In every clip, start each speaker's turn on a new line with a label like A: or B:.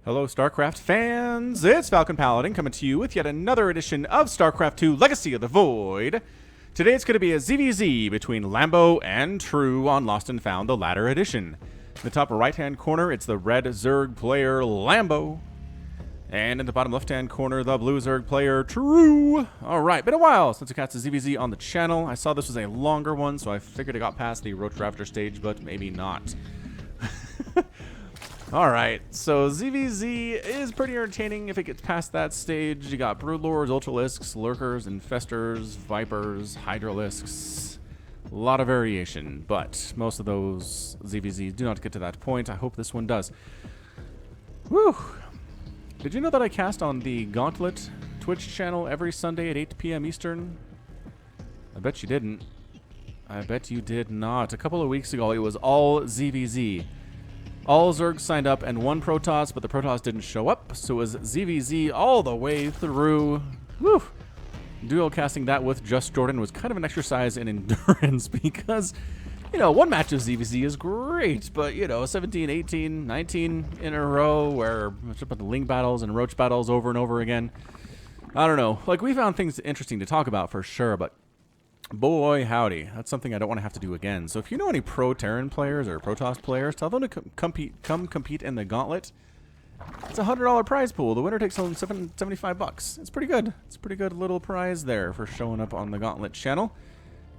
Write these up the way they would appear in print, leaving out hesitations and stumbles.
A: Hello, StarCraft fans! It's Falcon Paladin coming to you with yet another edition of StarCraft 2 Legacy of the Void. Today it's going to be a ZVZ between Lambo and True on Lost and Found, the latter edition. In the top right-hand corner, it's the red Zerg player Lambo. And in the bottom left-hand corner, the blue Zerg player True. Alright, been a while since we cast a ZVZ on the channel. I saw this was a longer one, so I figured I got past the Roach Ravager stage, but maybe not. Alright, so ZVZ is pretty entertaining if it gets past that stage. You got Broodlords, Ultralisks, Lurkers, Infestors, Vipers, Hydralisks. A lot of variation, but most of those ZVZ do not get to that point. I hope this one does. Whew! Did you know that I cast on the Gauntlet Twitch channel every Sunday at 8 p.m. Eastern? I bet you didn't. I bet you did not. A couple of weeks ago, it was all ZVZ. All Zergs signed up and one Protoss, but the Protoss didn't show up, so it was ZVZ all the way through. Whew. Dual casting that with Just Jordan was kind of an exercise in endurance because, you know, one match of ZVZ is great, but, you know, 17, 18, 19 in a row where it's about the Ling battles and Roach battles over and over again. I don't know. Like, we found things interesting to talk about for sure, but boy, howdy. That's something I don't want to have to do again. So if you know any pro Terran players or Protoss players, tell them to come compete in the Gauntlet. It's a $100 prize pool. The winner takes home $75. It's pretty good. It's a pretty good little prize there for showing up on the Gauntlet channel.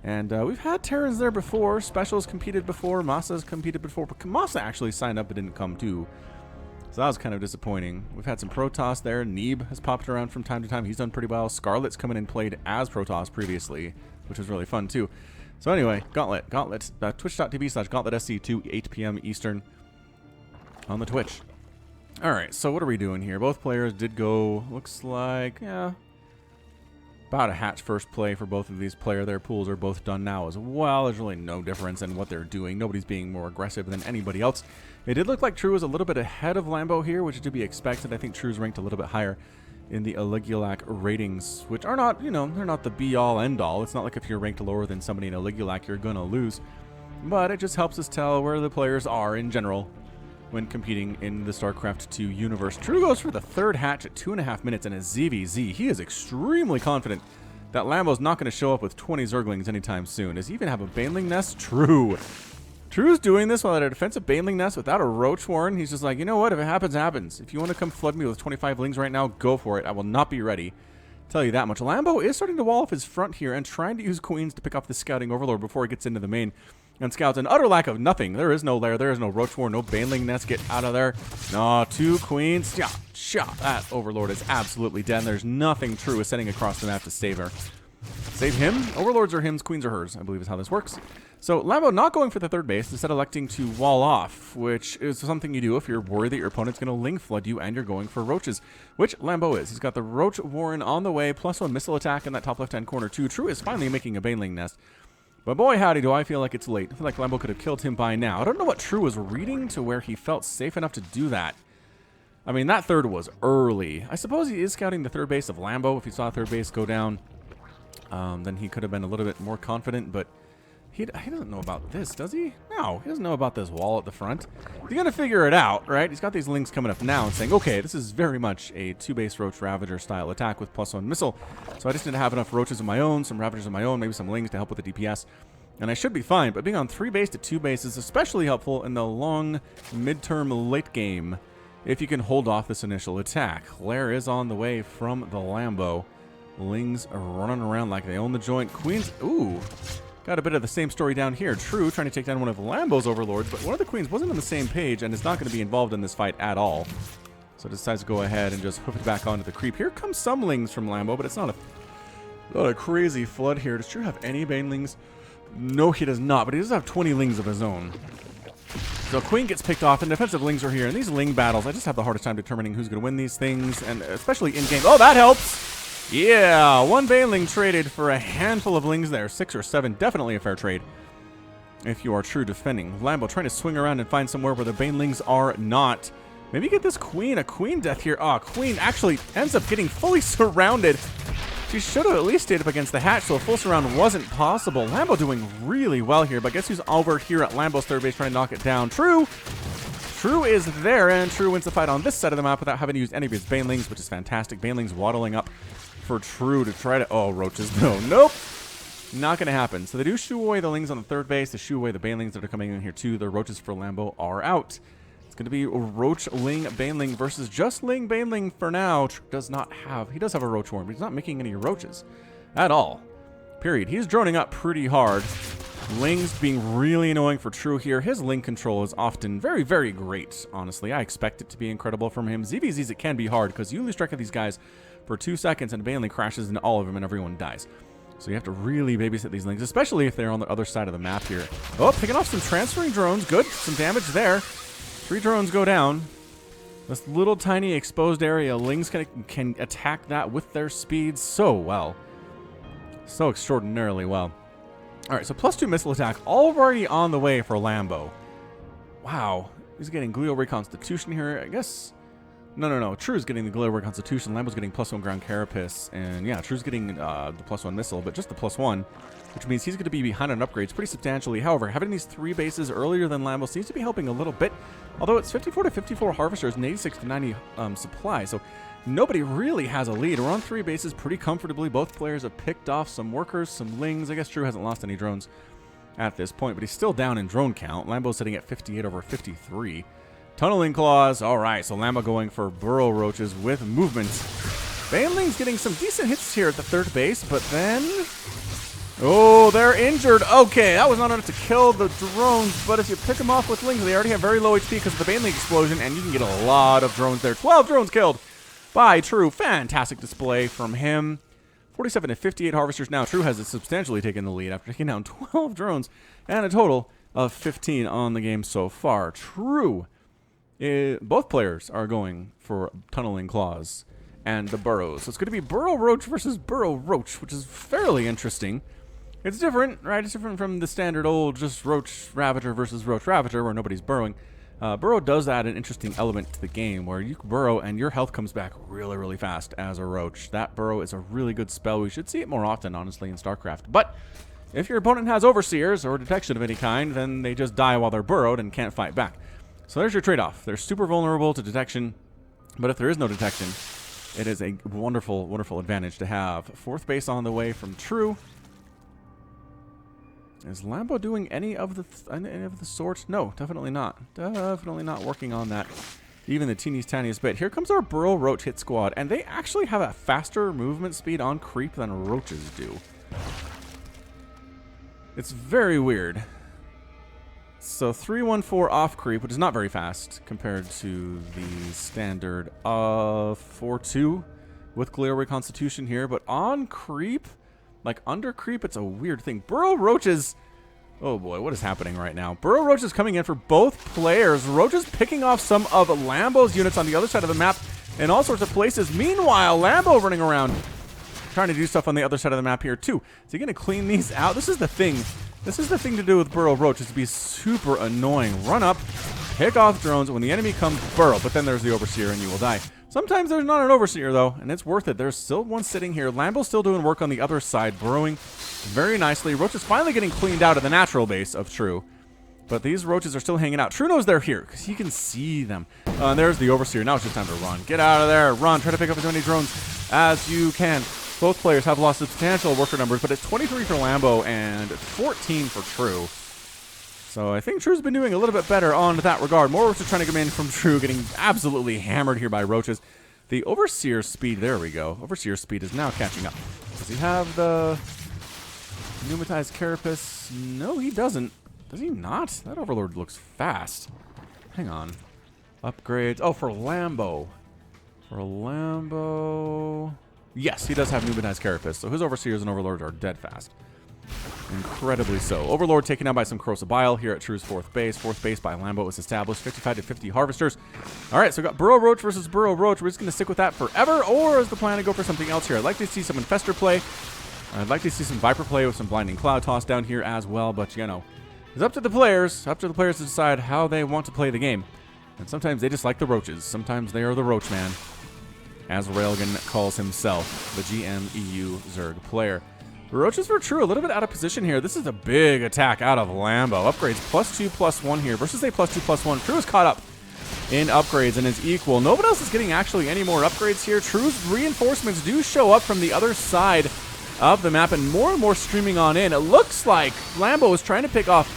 A: And we've had Terrans there before. Specials competed before. Masa's competed before. But Masa actually signed up but didn't come too. So that was kind of disappointing. We've had some Protoss there. Neeb has popped around from time to time. He's done pretty well. Scarlet's come in and played as Protoss previously, which was really fun too. So anyway, Gauntlet, twitch.tv/GauntletSC2, 8 p.m. Eastern on the Twitch. Alright, so what are we doing here? Both players did go, looks like, yeah, about a hatch first play for both of these players. Their pools are both done now as well. There's really no difference in what they're doing. Nobody's being more aggressive than anybody else. It did look like True was a little bit ahead of Lambo here, which is to be expected. I think True's ranked a little bit higher in the Aligulac ratings, which are not, you know, they're not the be-all, end-all. It's not like if you're ranked lower than somebody in Aligulac, you're going to lose. But it just helps us tell where the players are in general when competing in the StarCraft 2 universe. True goes for the third hatch at 2.5 minutes in a ZVZ. He is extremely confident that Lambo's not going to show up with 20 Zerglings anytime soon. Does he even have a Baneling Nest? True. True's doing this while at a defensive Baneling Nest without a Roach Warren. He's just like, you know what? If it happens, it happens. If you want to come flood me with 25 Lings right now, go for it. I will not be ready. Tell you that much. Lambo is starting to wall off his front here and trying to use Queens to pick off the Scouting Overlord before he gets into the main. And Scouts, an utter lack of nothing. There is no lair. There is no Roach Warren, no Baneling Nest. Get out of there. No, 2 Queens. Shot. That Overlord is absolutely dead. And there's nothing True is setting across the map to save her. Save him? Overlords are hims, Queens are hers, I believe is how this works. So Lambo not going for the third base, instead electing to wall off, which is something you do if you're worried that your opponent's going to Ling flood you and you're going for Roaches, which Lambo is. He's got the Roach Warren on the way, +1 missile attack in that top left-hand corner too. True is finally making a Baneling Nest. But boy howdy do I feel like it's late. I feel like Lambo could have killed him by now. I don't know what True was reading to where he felt safe enough to do that. I mean, that third was early. I suppose he is scouting the third base of Lambo. If he saw third base go down, then he could have been a little bit more confident, but he doesn't know about this, does he? No, he doesn't know about this wall at the front. He's going to figure it out, right? He's got these Lings coming up now and saying, okay, this is very much a 2-base Roach Ravager style attack with +1 missile. So I just need to have enough Roaches of my own, some Ravagers of my own, maybe some Lings to help with the DPS. And I should be fine, but being on 3 base to 2 base is especially helpful in the long midterm late game if you can hold off this initial attack. Lair is on the way from the Lambo. Lings are running around like they own the joint. Queens, ooh, got a bit of the same story down here. True, trying to take down one of Lambo's Overlords, but one of the Queens wasn't on the same page and is not going to be involved in this fight at all. So decides to go ahead and just hoof it back onto the creep. Here comes some Lings from Lambo, but it's not a crazy flood here. Does True have any Banelings? No, he does not, but he does have 20 Lings of his own. So Queen gets picked off, and defensive Lings are here. And these Ling battles, I just have the hardest time determining who's going to win these things, and especially in-game. Oh, that helps! Yeah, 1 Baneling traded for a handful of Lings there. 6 or 7, definitely a fair trade if you are True defending. Lambo trying to swing around and find somewhere where the Banelings are not. Maybe get this Queen, a Queen death here. Ah, Queen actually ends up getting fully surrounded. She should have at least stayed up against the hatch, so a full surround wasn't possible. Lambo doing really well here, but guess who's over here at Lambo's third base trying to knock it down? True! True is there, and True wins the fight on this side of the map without having to use any of his Banelings, which is fantastic. Banelings waddling up for True to try to... Oh, Roaches. No. Nope. Not going to happen. So they do shoo away the Lings on the third base. They shoo away the Banelings that are coming in here, too. The Roaches for Lambo are out. It's going to be Roach, Ling, Baneling versus just Ling, Baneling for now. True does not have... He does have a Roach Worm, but he's not making any Roaches at all. Period. He's droning up pretty hard. Ling's being really annoying for True here. His Ling control is often very, very great, honestly. I expect it to be incredible from him. ZVZs, it can be hard because you lose track of these guys for 2 seconds and Baneling crashes into all of them and everyone dies. So you have to really babysit these Lings, especially if they're on the other side of the map here. Oh, picking off some transferring drones. Good. Some damage there. 3 drones go down. This little tiny exposed area, Lings can attack that with their speed so well. So extraordinarily well. Alright, so +2 missile attack already on the way for Lambo. Wow. He's getting Glial Reconstitution here, I guess. No. True's getting the Glial Reconstitution. Lambo's getting +1 ground carapace. And yeah, True's getting the +1 missile, but just the +1. Which means he's going to be behind on upgrades pretty substantially. However, having these 3 bases earlier than Lambo seems to be helping a little bit. Although it's 54 to 54 harvesters and 86 to 90 supply. So nobody really has a lead. We're on 3 bases pretty comfortably. Both players have picked off some workers, some Lings. I guess True hasn't lost any drones at this point, but he's still down in drone count. Lambo's sitting at 58 over 53. Tunneling Claws. All right, so Lambo going for Burrow Roaches with movement. Baneling's getting some decent hits here at the third base, but then... Oh, they're injured. Okay, that was not enough to kill the drones, but if you pick them off with Lings, they already have very low HP because of the Baneling explosion, and you can get a lot of drones there. 12 drones killed by True. Fantastic display from him. 47 to 58 harvesters now. True has substantially taken the lead after taking down 12 drones and a total of 15 on the game so far. True. Both players are going for Tunneling Claws and the Burrows. So it's going to be Burrow Roach versus Burrow Roach, which is fairly interesting. It's different, right? It's different from the standard old just Roach Ravager versus Roach Ravager where nobody's burrowing. Burrow does add an interesting element to the game where you burrow and your health comes back really, really fast as a Roach. That burrow is a really good spell. We should see it more often, honestly, in StarCraft. But if your opponent has Overseers or detection of any kind, then they just die while they're burrowed and can't fight back. So there's your trade-off. They're super vulnerable to detection, but if there is no detection, it is a wonderful, wonderful advantage to have. 4th base on the way from True. Is Lambo doing any of the sort? No, definitely not. Definitely not working on that. Even the teeniest tiniest bit. Here comes our Burrow Roach hit squad, and they actually have a faster movement speed on creep than Roaches do. It's very weird. So 314 off creep, which is not very fast compared to the standard of 4-2 with Glial Reconstitution here, but on creep, like under creep, it's a weird thing. Burrow Roaches, oh boy, what is happening right now? Burrow Roach is coming in for both players. Roach is picking off some of Lambo's units on the other side of the map in all sorts of places. Meanwhile, Lambo running around trying to do stuff on the other side of the map here too. Is he going to clean these out? This is the thing. This is the thing to do with Burrow Roach, is to be super annoying. Run up, pick off drones. When the enemy comes, burrow. But then there's the Overseer and you will die. Sometimes there's not an Overseer, though, and it's worth it. There's still one sitting here. Lambo's still doing work on the other side, burrowing very nicely. Roach is finally getting cleaned out of the natural base of True. But these Roaches are still hanging out. True knows they're here, because he can see them. And there's the Overseer. Now it's just time to run. Get out of there. Run. Try to pick up as many drones as you can. Both players have lost substantial worker numbers, but it's 23 for Lambo and 14 for True. So I think True's been doing a little bit better on that regard. More Roaches trying to come in from True, getting absolutely hammered here by Roaches. The Overseer speed, there we go. Overseer speed is now catching up. Does he have the pneumatized carapace? No, he doesn't. Does he not? That Overlord looks fast. Hang on. Upgrades. Oh, for Lambo. For Lambo. Yes, he does have pneumatized carapace, so his Overseers and Overlords are dead fast. Incredibly so. Overlord taken out by some Corrosive Bile here at True's 4th base. 4th base by Lambo is established. 55 to 50 harvesters. All right, so we got Burrow Roach versus Burrow Roach. We're just going to stick with that forever, or is the plan to go for something else here? I'd like to see some Infestor play. I'd like to see some Viper play with some Blinding Cloud toss down here as well, but, you know, it's up to the players. Up to the players to decide how they want to play the game. And sometimes they just like the Roaches. Sometimes they are the Roach Man, as Railgun calls himself, the GMEU Zerg player. Roaches for True, a little bit out of position here. This is a big attack out of Lambo. Upgrades +2/+1 here versus a +2/+1. True is caught up in upgrades and is equal. No one else is getting actually any more upgrades here. True's reinforcements do show up from the other side of the map and more streaming on in. It looks like Lambo is trying to pick off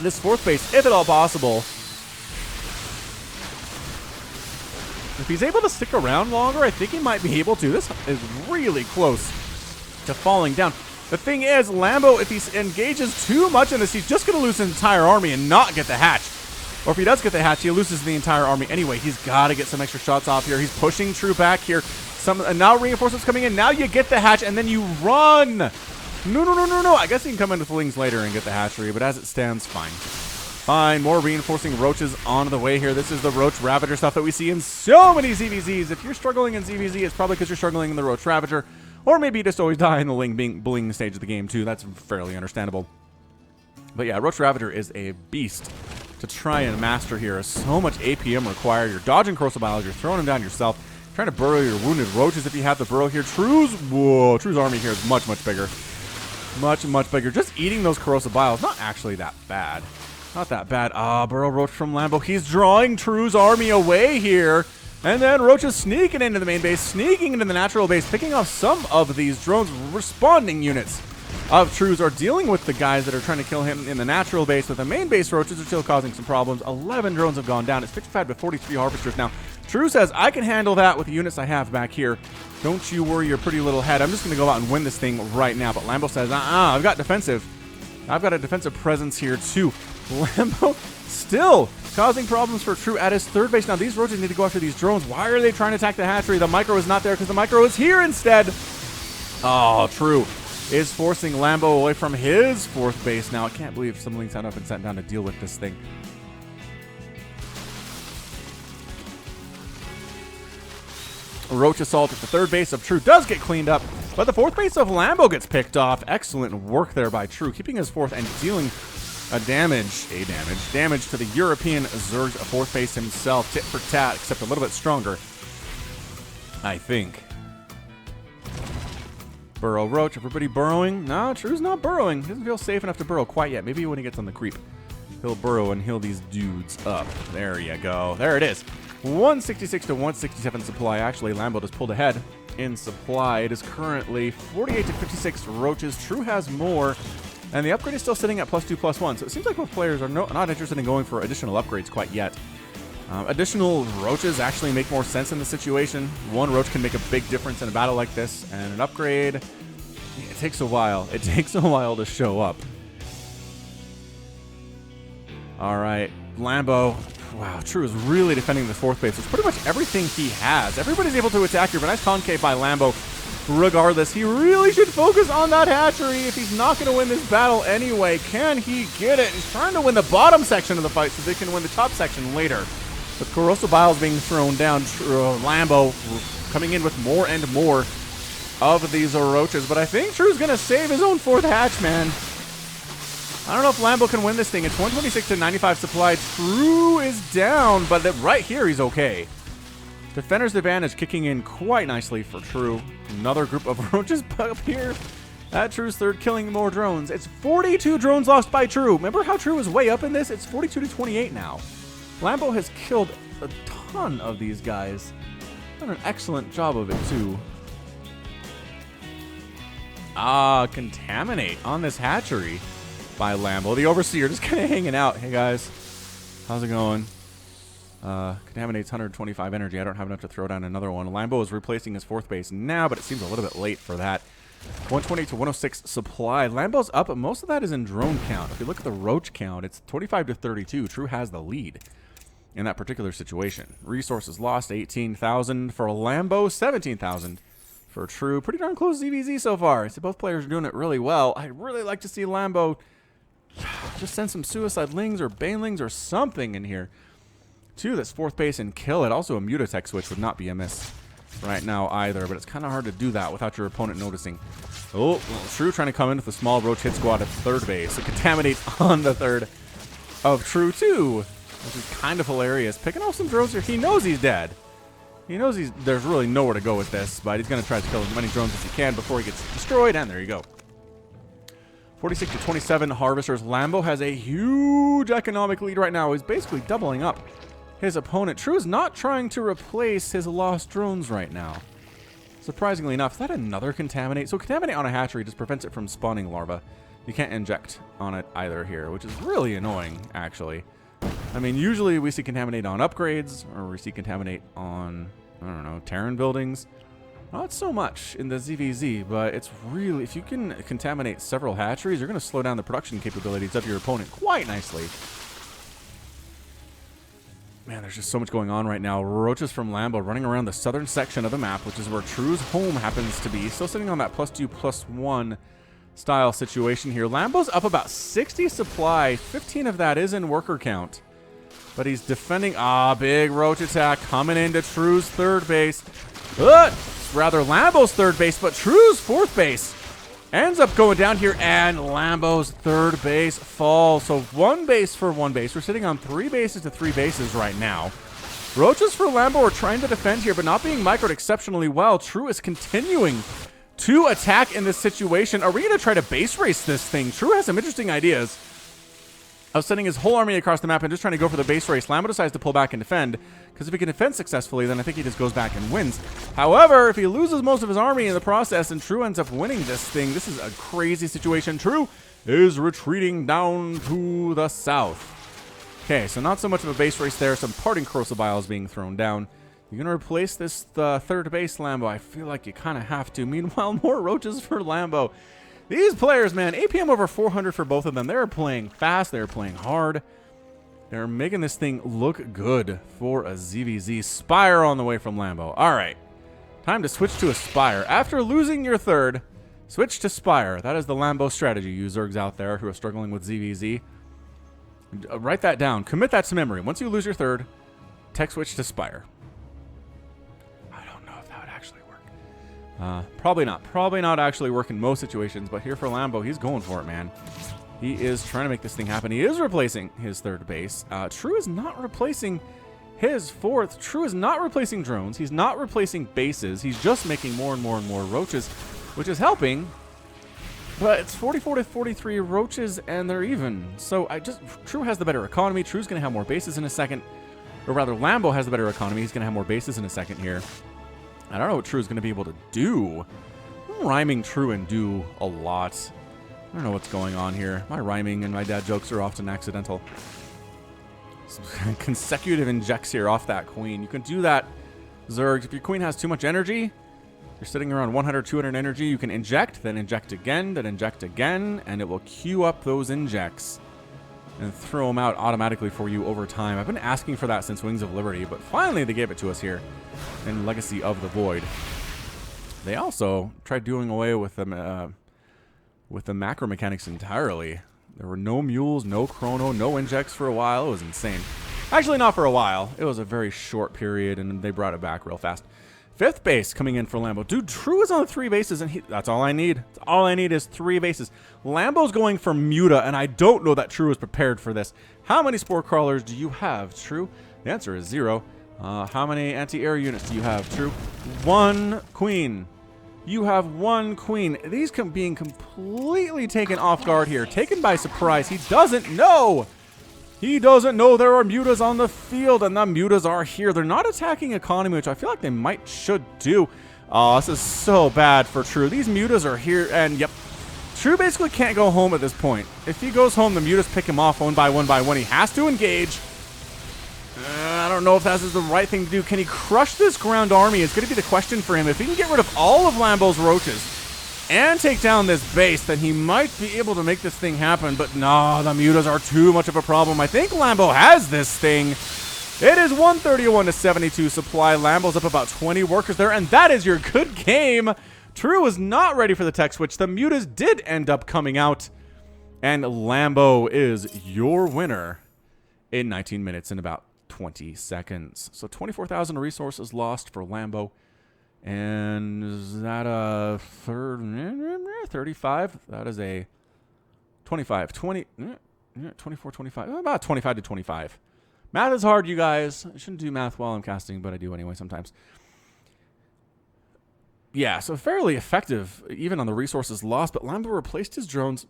A: this fourth base, if at all possible. If he's able to stick around longer, I think he might be able to. This is really close to falling down. The thing is, Lambo, if he engages too much in this, he's just going to lose his entire army and not get the hatch. Or if he does get the hatch, he loses the entire army anyway. He's got to get some extra shots off here. He's pushing True back here. And now reinforcements coming in. Now you get the hatch, and then you run. No. I guess he can come in with Lings later and get the hatchery, but as it stands, fine. Fine, more reinforcing roaches on the way here. This is the Roach Ravager stuff that we see in so many ZVZs. If you're struggling in ZVZ, it's probably because you're struggling in the Roach Ravager. Or maybe you just always die in the bling stage of the game, too. That's fairly understandable. But yeah, Roach Ravager is a beast to try and master here. So much APM required. You're dodging Corrosive Biles. You're throwing them down yourself. Trying to burrow your wounded roaches if you have the burrow here. True's army here is much bigger. Much bigger. Just eating those Corrosive Biles, not actually that bad. Not that bad. Burrow Roach from Lambo. He's drawing True's army away here. And then Roach is sneaking into the main base, sneaking into the natural base, picking off some of these drones. Responding units of True's are dealing with the guys that are trying to kill him in the natural base, but the main base Roaches are still causing some problems. 11 drones have gone down. It's 55 to 43 Harvesters now. True says, I can handle that with the units I have back here. Don't you worry your pretty little head. I'm just going to go out and win this thing right now. But Lambo says, I've got defensive. I've got a defensive presence here too. Lambo still causing problems for True at his third base. Now these Roaches need to go after these drones. Why are they trying to attack the hatchery? The micro is not there because the micro is here instead. Oh, True is forcing Lambo away from his fourth base now. I can't believe some Lings had up and sent down to deal with this thing. Roach assault at the third base of True does get cleaned up, but the fourth base of Lambo gets picked off. Excellent work there by True, keeping his fourth and dealing damage to the European Zerg fourth base himself. Tit for tat, except a little bit stronger, I think. Burrow Roach, everybody burrowing? No, True's not burrowing. He doesn't feel safe enough to burrow quite yet. Maybe when he gets on the creep, he'll burrow and heal these dudes up. There you go. There it is. 166 to 167 supply. Actually, Lambo just pulled ahead in supply. It is currently 48 to 56 Roaches. True has more, and the upgrade is still sitting at +2/+1. So it seems like both players are not interested in going for additional upgrades quite yet. Additional Roaches actually make more sense in the situation. One Roach can make a big difference in a battle like this, and an upgrade, it takes a while. It takes a while to show up. All right, Lambo. Wow, True is really defending the fourth base. It's pretty much everything he has. Everybody's able to attack here, but nice concave by Lambo. Regardless, he really should focus on that hatchery if he's not going to win this battle anyway. Can he get it? He's trying to win the bottom section of the fight so they can win the top section later. With Corrosive Biles being thrown down, Lambo coming in with more and more of these Roaches. But I think True's going to save his own fourth hatch, man. I don't know if Lambo can win this thing. It's 126 to 95 supply. True is down, but right here he's okay. Defender's advantage kicking in quite nicely for True. Another group of Roaches up here. At True's third, killing more drones. It's 42 drones lost by True. Remember how True was way up in this? It's 42 to 28 now. Lambo has killed a ton of these guys. Done an excellent job of it, too. Contaminate on this hatchery by Lambo. The Overseer just kind of hanging out. Hey, guys. How's it going? Contaminates 125 energy. I don't have enough to throw down another one. Lambo is replacing his fourth base now, but it seems a little bit late for that. 120 to 106 supply. Lambo's up, but most of that is in drone count. If you look at the Roach count, it's 25 to 32. True has the lead in that particular situation. Resources lost, 18,000 for Lambo, 17,000 for True. Pretty darn close ZVZ so far. So both players are doing it really well. I'd really like to see Lambo just send some Suicide Lings or Banelings or something in here to this fourth base and kill it. Also, a Mutatech switch would not be amiss right now either, but it's kind of hard to do that without your opponent noticing. Oh, well, True trying to come in with a small Roach hit squad at third base. It contaminates on the third of True too, which is kind of hilarious. Picking off some drones here. He knows he's dead. He knows there's really nowhere to go with this, but he's going to try to kill as many drones as he can before he gets destroyed, and there you go. 46 to 27 Harvesters. Lambo has a huge economic lead right now. He's basically doubling up his opponent. True is not trying to replace his lost drones right now. Surprisingly enough, is that another Contaminate? So Contaminate on a hatchery just prevents it from spawning larvae. You can't inject on it either here, which is really annoying, actually. I mean, usually we see Contaminate on upgrades, or we see Contaminate on, I don't know, Terran buildings. Not so much in the ZVZ, but it's really, if you can contaminate several hatcheries, you're going to slow down the production capabilities of your opponent quite nicely. Man, there's just so much going on right now. Roaches from Lambo running around the southern section of the map, which is where True's home happens to be. Still sitting on that +2/+1 style situation here. Lambo's up about 60 supply. 15 of that is in worker count. But he's defending. Big roach attack coming into True's third base. Rather Lambo's third base, but True's fourth base ends up going down here, and Lambo's third base falls. So one base for one base. We're sitting on 3 bases to 3 bases right now. Roaches for Lambo are trying to defend here, but not being microed exceptionally well. True is continuing to attack in this situation. Are we going to try to base race this thing? True has some interesting ideas of sending his whole army across the map and just trying to go for the base race. Lambo decides to pull back and defend, because if he can defend successfully, then I think he just goes back and wins. However, if he loses most of his army in the process and True ends up winning this thing, this is a crazy situation. True is retreating down to the south. Okay, so not so much of a base race there. Some parting corrosive biles being thrown down. You're going to replace this third base, Lambo? I feel like you kind of have to. Meanwhile, more roaches for Lambo. These players, man, APM over 400 for both of them. They're playing fast. They're playing hard. They're making this thing look good for a ZVZ. Spire on the way from Lambo. All right. Time to switch to a Spire. After losing your third, switch to Spire. That is the Lambo strategy, you Zergs out there who are struggling with ZVZ. Write that down. Commit that to memory. Once you lose your third, tech switch to Spire. Probably not. Probably not actually work in most situations, but here for Lambo, he's going for it, man. He is trying to make this thing happen. He is replacing his third base. True is not replacing his fourth. True is not replacing drones. He's not replacing bases. He's just making more and more and more roaches, which is helping. But it's 44 to 43 roaches, and they're even. So True has the better economy. True's going to have more bases in a second. Or rather, Lambo has the better economy. He's going to have more bases in a second here. I don't know what True is going to be able to do. I'm rhyming True and do a lot. I don't know what's going on here. My rhyming and my dad jokes are often accidental. Some consecutive injects here off that queen. You can do that, Zerg. If your queen has too much energy, you're sitting around 100, 200 energy, you can inject, then inject again, and it will queue up those injects and throw them out automatically for you over time. I've been asking for that since Wings of Liberty, but finally they gave it to us here in Legacy of the Void. They also tried doing away with the macro mechanics entirely. There were no mules, no chrono, no injects for a while. It was insane. Actually, not for a while. It was a very short period, and they brought it back real fast. Fifth base coming in for Lambo. Dude, True is on 3 bases, and that's all I need. That's all I need is 3 bases. Lambo's going for Muta, and I don't know that True is prepared for this. How many Spore Crawlers do you have, True? The answer is 0. How many anti-air units do you have, True? 1 queen. You have 1 queen. These being completely taken off guard here. Taken by surprise. He doesn't know. He doesn't know there are mutas on the field, and the mutas are here. They're not attacking economy, which I feel like they should do. Oh, this is so bad for True. These mutas are here, and yep. True basically can't go home at this point. If he goes home, the mutas pick him off one by one by one. He has to engage. I don't know if that's the right thing to do. Can he crush this ground army? It's going to be the question for him. If he can get rid of all of Lambo's roaches and take down this base, then he might be able to make this thing happen. But no, the mutas are too much of a problem. I think Lambo has this thing. It is 131 to 72 supply. Lambo's up about 20 workers there, and that is your good game. True was not ready for the tech switch. The mutas did end up coming out, and Lambo is your winner in 19 minutes and about 20 seconds. So 24,000 resources lost for Lambo. And is that a 35? That is a 25. 24, 25. About 25 to 25. Math is hard, you guys. I shouldn't do math while I'm casting, but I do anyway sometimes. Yeah, so fairly effective, even on the resources lost. But Lambo replaced his drones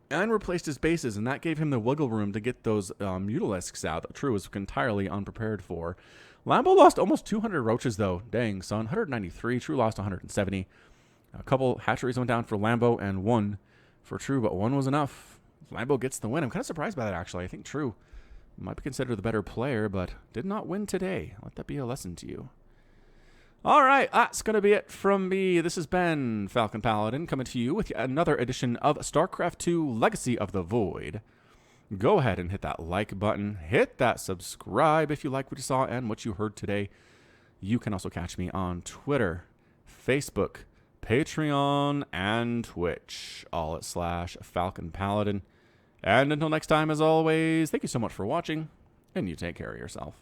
A: and replaced his bases, and that gave him the wiggle room to get those Mutalisks out that True was entirely unprepared for. Lambo lost almost 200 roaches, though. Dang, son. 193. True lost 170. A couple hatcheries went down for Lambo and one for True, but one was enough. Lambo gets the win. I'm kind of surprised by that, actually. I think True might be considered the better player, but did not win today. Let that be a lesson to you. All right, that's going to be it from me. This has been Falcon Paladin coming to you with another edition of StarCraft II Legacy of the Void. Go ahead and hit that like button. Hit that subscribe if you like what you saw and what you heard today. You can also catch me on Twitter, Facebook, Patreon, and Twitch, all at /Falcon Paladin. And until next time, as always, thank you so much for watching, and you take care of yourself.